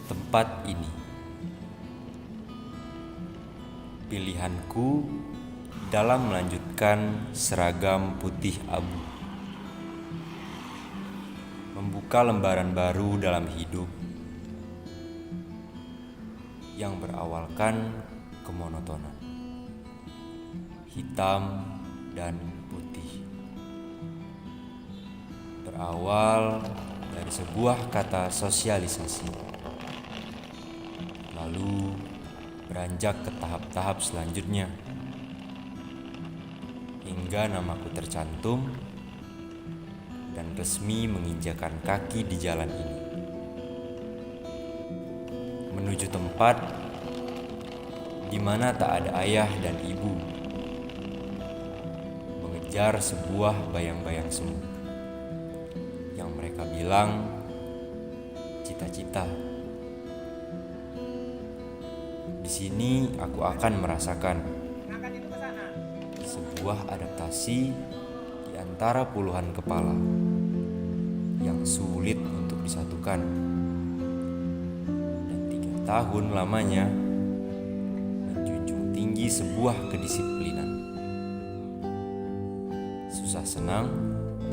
tempat ini. Pilihanku dalam melanjutkan seragam putih abu, membuka lembaran baru dalam hidup yang berawalkan kemonotonan, hitam dan putih. Berawal dari sebuah kata sosialisasi, lalu beranjak ke tahap-tahap selanjutnya, hingga namaku tercantum dan resmi menginjakan kaki di jalan ini, menuju tempat di mana tak ada ayah dan ibu, mengejar sebuah bayang-bayang semu yang mereka bilang cita-cita. Di sini aku akan merasakan sebuah adaptasi di antara puluhan kepala yang sulit untuk disatukan, dan 3 tahun lamanya menjunjung tinggi sebuah kedisiplinan. Susah senang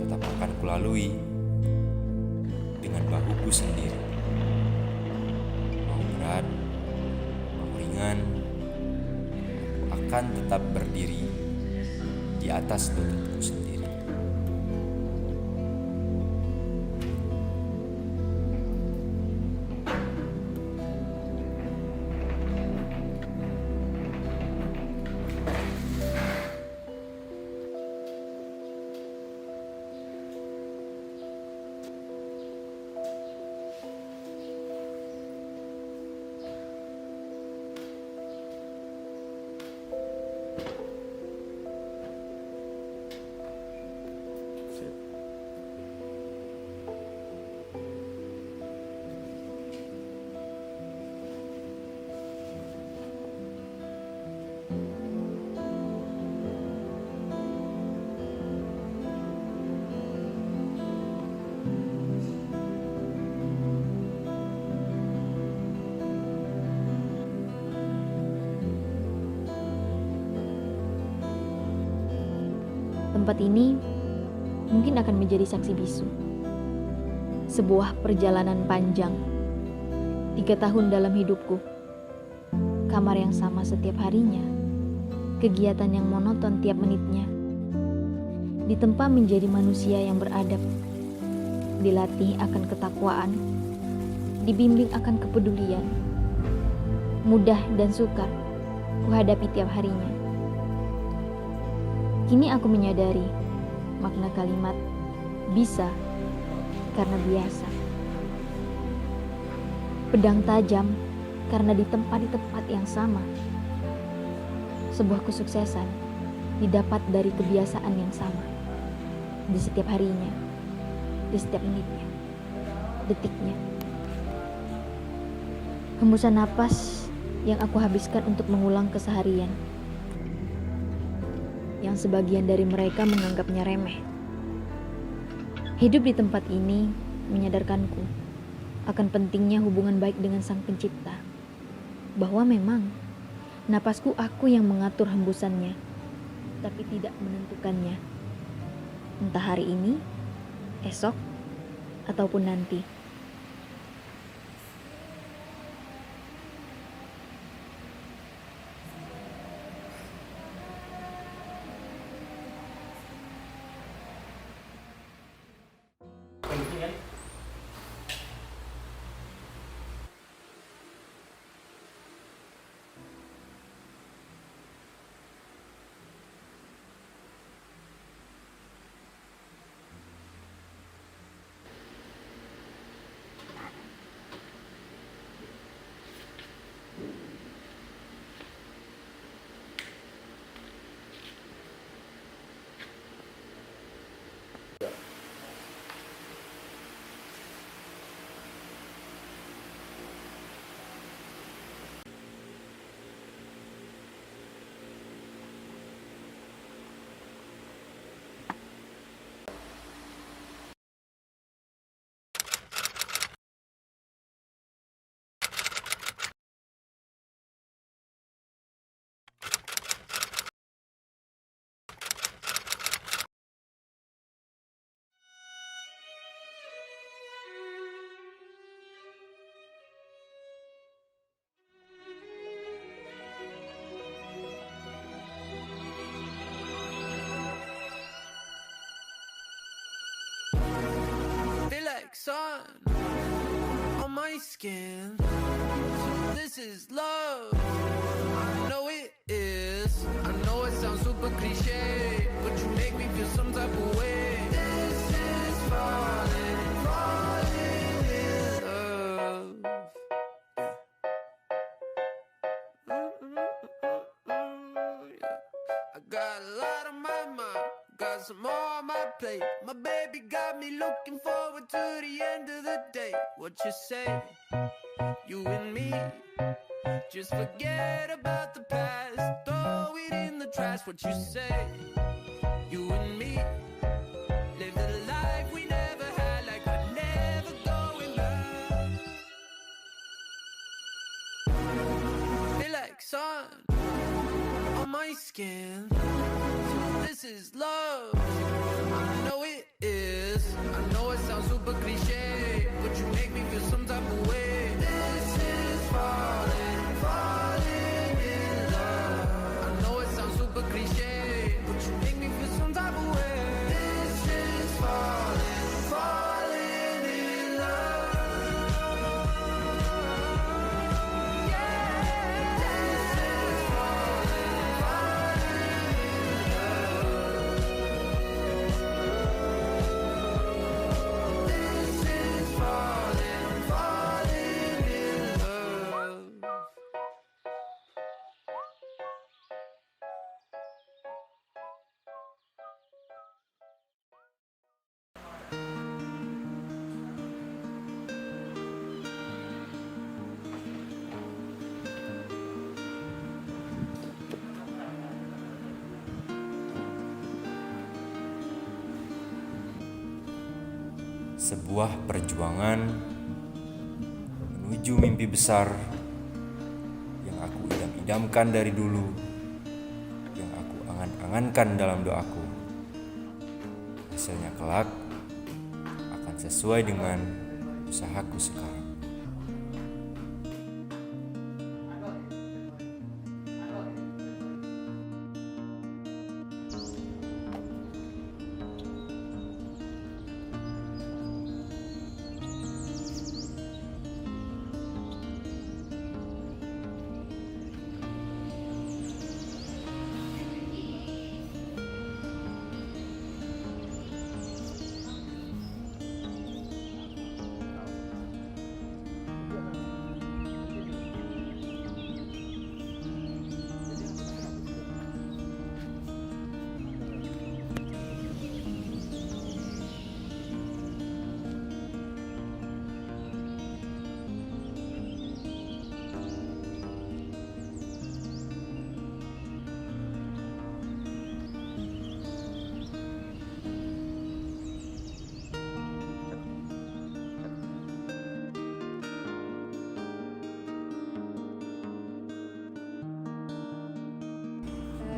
tetap akan kulalui dengan bahuku sendiri. Mau berat, mau ringan, aku akan tetap berdiri di atas lututku sendiri. Tempat ini mungkin akan menjadi saksi bisu. Sebuah perjalanan panjang, 3 tahun dalam hidupku. Kamar yang sama setiap harinya, kegiatan yang monoton tiap menitnya. Ditempa menjadi manusia yang beradab, dilatih akan ketakwaan, dibimbing akan kepedulian. Mudah dan sukar kuhadapi tiap harinya. Kini aku menyadari makna kalimat bisa karena biasa. Pedang tajam karena ditempa di tempat yang sama. Sebuah kesuksesan didapat dari kebiasaan yang sama. Di setiap harinya, di setiap menitnya, detiknya. Hembusan napas yang aku habiskan untuk mengulang keseharian, yang sebagian dari mereka menganggapnya remeh. Hidup di tempat ini menyadarkanku akan pentingnya hubungan baik dengan Sang Pencipta, bahwa memang napasku aku yang mengatur hembusannya, tapi tidak menentukannya, entah hari ini, esok, ataupun nanti. sun on my skin. So this is love. I know it is. I know it sounds super cliche, but you make me feel some type of way. This is falling in love. I got a lot on my mind, got some more on my plate. My baby got me looking forward to the end of the day. What you say? You and me, just forget about the past, throw it in the trash. What you say? You and me, live the life we never had, like we're never going back. Feel like sun on my skin. So this is love. I know it is. I know it sounds super cliche, but you make me feel some type of way. This is falling in love. I know it sounds super cliche, but you make me feel some type of way. This is falling in love. Yeah, this is falling in love. Sebuah perjuangan menuju mimpi besar yang aku idam-idamkan dari dulu, yang aku angan-angankan dalam doaku. Hasilnya kelak akan sesuai dengan usahaku sekarang.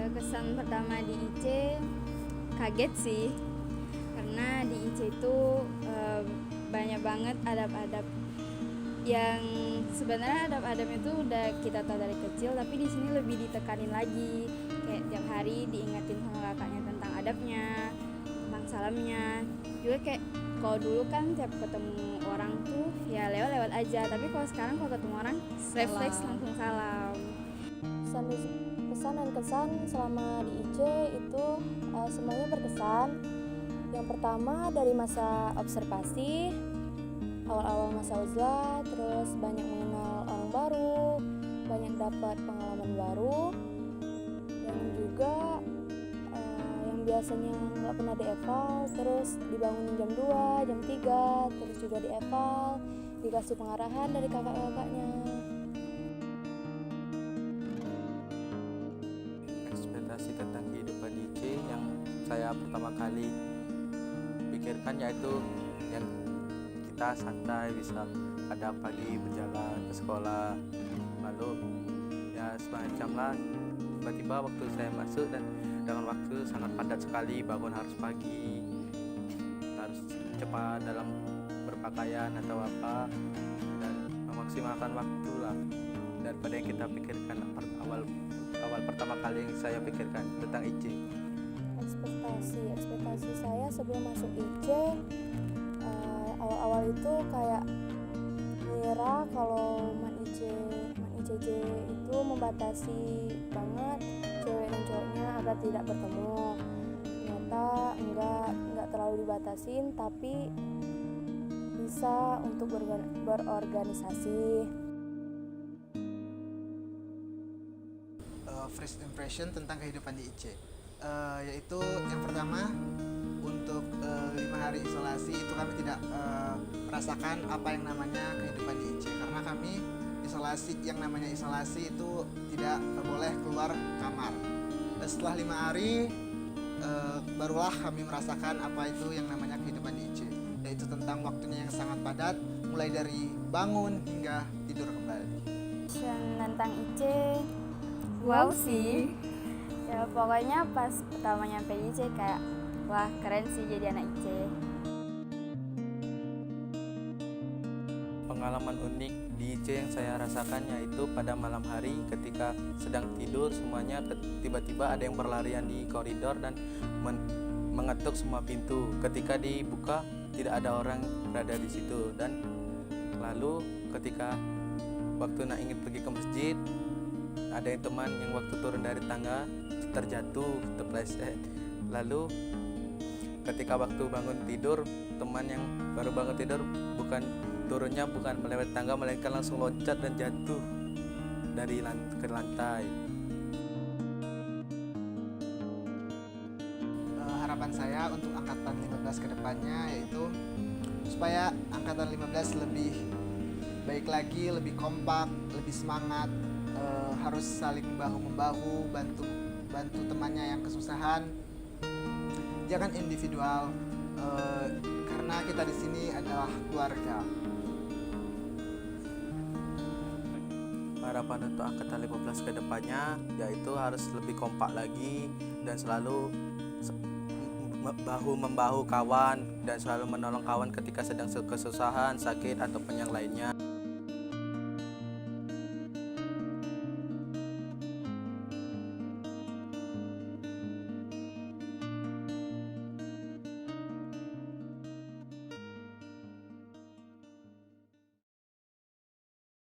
Kesan pertama di IC kaget sih, karena di IC itu banyak banget adab-adab yang sebenarnya adab-adab itu udah kita tahu dari kecil, tapi di sini lebih ditekanin lagi, kayak tiap hari diingatin sama kakaknya tentang adabnya, tentang salamnya. Juga kayak kalau dulu kan tiap ketemu orang tuh ya lewat-lewat aja, tapi kalau sekarang kalau ketemu orang refleks langsung salam. Pesan dan kesan selama di IC itu semuanya berkesan. Yang pertama dari masa observasi, awal-awal masa uzlah, terus banyak mengenal orang baru, banyak dapat pengalaman baru, dan juga yang biasanya nggak pernah dieval, terus dibangunin jam 2, jam 3, terus juga dieval, dikasih pengarahan dari kakak-kakaknya. Ekspektasi tentang kehidupan di IC yang saya pertama kali pikirkan yaitu yang kita santai, bisa kadang pagi berjalan ke sekolah, lalu ya semacam lah. Tiba-tiba waktu saya masuk dan dengan waktu sangat padat sekali, bangun harus pagi, harus cepat dalam berpakaian atau apa, dan memaksimalkan waktu lah daripada yang kita pikirkan awal pertama kali yang saya pikirkan tentang IC. Ekspektasi saya sebelum masuk IC awal-awal itu kayak mengira kalau ICJ itu membatasi banget cewek dan cowoknya agar tidak bertemu. Ternyata enggak terlalu dibatasin, tapi bisa untuk berorganisasi. First impression tentang kehidupan di IC, yaitu yang pertama, untuk 5 hari isolasi itu kami tidak merasakan apa yang namanya kehidupan di IC, karena kami yang namanya isolasi itu tidak boleh keluar kamar. Dan setelah 5 hari barulah kami merasakan apa itu yang namanya kehidupan di IC, yaitu tentang waktunya yang sangat padat, mulai dari bangun hingga tidur kembali. Tentang IC, wow sih. Ya pokoknya pas pertama nyampe IC kayak wah keren sih jadi anak IC. Pengalaman unik di IC yang saya rasakan yaitu pada malam hari ketika sedang tidur semuanya tiba-tiba ada yang berlarian di koridor dan mengetuk semua pintu. Ketika dibuka tidak ada orang berada di situ, dan lalu ketika waktu nak ingin pergi ke masjid ada yang teman yang waktu turun dari tangga terjatuh, terpleset. Lalu ketika waktu bangun tidur, teman yang baru bangun tidur turunnya bukan melewati tangga melainkan langsung loncat dan jatuh dari ke lantai. Harapan saya untuk angkatan 15 ke depannya yaitu supaya angkatan 15 lebih baik lagi, lebih kompak, lebih semangat, harus saling bahu-membahu, bantu temannya yang kesusahan. Jangan individual, karena kita di sini adalah keluarga. Harapan untuk angkatan 15 ke depannya yaitu harus lebih kompak lagi dan selalu bahu-membahu kawan dan selalu menolong kawan ketika sedang kesusahan, sakit ataupun yang lainnya.